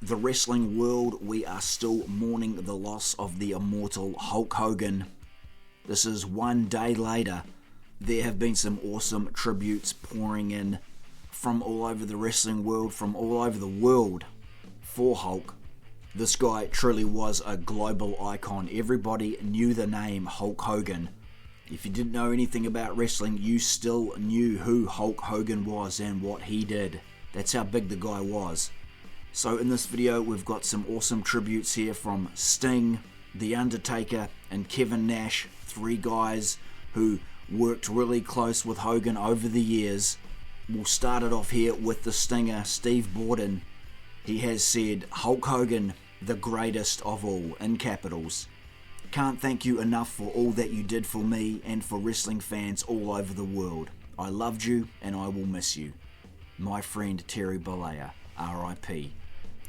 the wrestling world, we are still mourning the loss of the immortal Hulk Hogan. This is one day later. There have been some awesome tributes pouring in from all over the wrestling world, from all over the world for Hulk. This guy truly was a global icon. Everybody knew the name Hulk Hogan. If you didn't know anything about wrestling, you still knew who Hulk Hogan was and what he did. That's how big the guy was. So in this video, we've got some awesome tributes here from Sting, The Undertaker, and Kevin Nash, three guys who worked really close with Hogan over the years. We'll start it off here with the Stinger, Steve Borden. He has said, Hulk Hogan, the greatest of all, in capitals. Can't thank you enough for all that you did for me and for wrestling fans all over the world. I loved you and I will miss you. My friend Terry Bollea, R.I.P.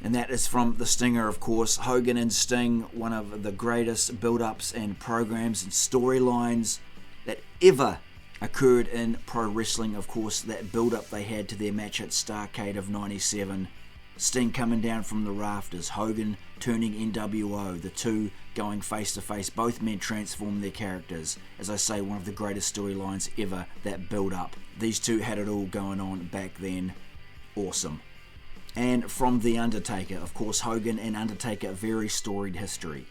And that is from the Stinger, of course. Hogan and Sting, one of the greatest build-ups and programs and storylines that ever occurred in pro wrestling. Of course, that build-up they had to their match at Starrcade of 97. Sting coming down from the rafters, Hogan turning NWO, the two going face to face. Both men transformed their characters. As I say, one of the greatest storylines ever, that build up. These two had it all going on back then. Awesome. And from The Undertaker, of course, Hogan and Undertaker, very storied history.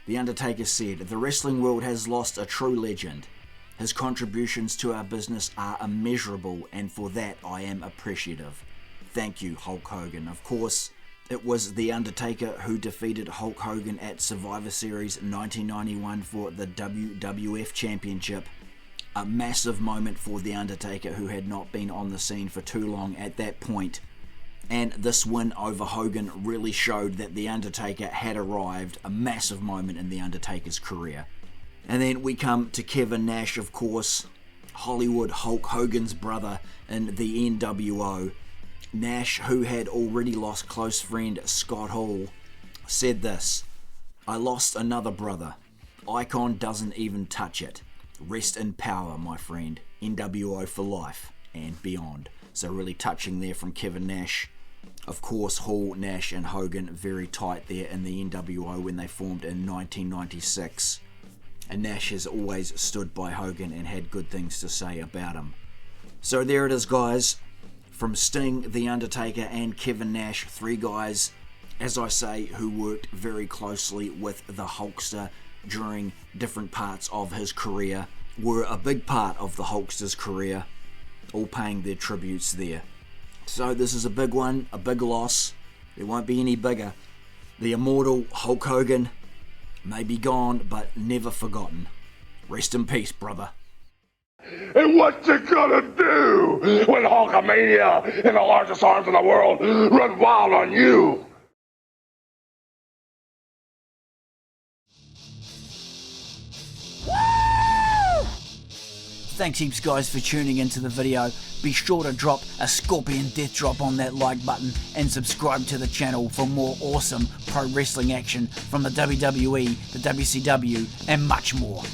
The Undertaker said, the wrestling world has lost a true legend. His contributions to our business are immeasurable, and for that I am appreciative. Thank you, Hulk Hogan. Of course, it was The Undertaker who defeated Hulk Hogan at Survivor Series 1991 for the WWF Championship. A massive moment for The Undertaker, who had not been on the scene for too long at that point. And this win over Hogan really showed that The Undertaker had arrived, a massive moment in The Undertaker's career. And then we come to Kevin Nash, of course, Hollywood Hulk Hogan's brother in the NWO. Nash, who had already lost close friend Scott Hall, said this, I lost another brother. Icon doesn't even touch it. Rest in power, my friend. NWO for life and beyond. So really touching there from Kevin Nash. Of course, Hall, Nash and Hogan very tight there in the NWO when they formed in 1996. And Nash has always stood by Hogan and had good things to say about him. So there it is, guys. From Sting, The Undertaker and Kevin Nash, three guys, as I say, who worked very closely with the Hulkster during different parts of his career, were a big part of the Hulkster's career, all paying their tributes there. So this is a big one, a big loss. There won't be any bigger. The immortal Hulk Hogan may be gone, but never forgotten. Rest in peace, brother. And what you gonna do when Hulkamania and the largest arms in the world run wild on you? Thanks heaps, guys, for tuning into the video. Be sure to drop a scorpion death drop on that like button and subscribe to the channel for more awesome pro wrestling action from the WWE, the WCW and much more.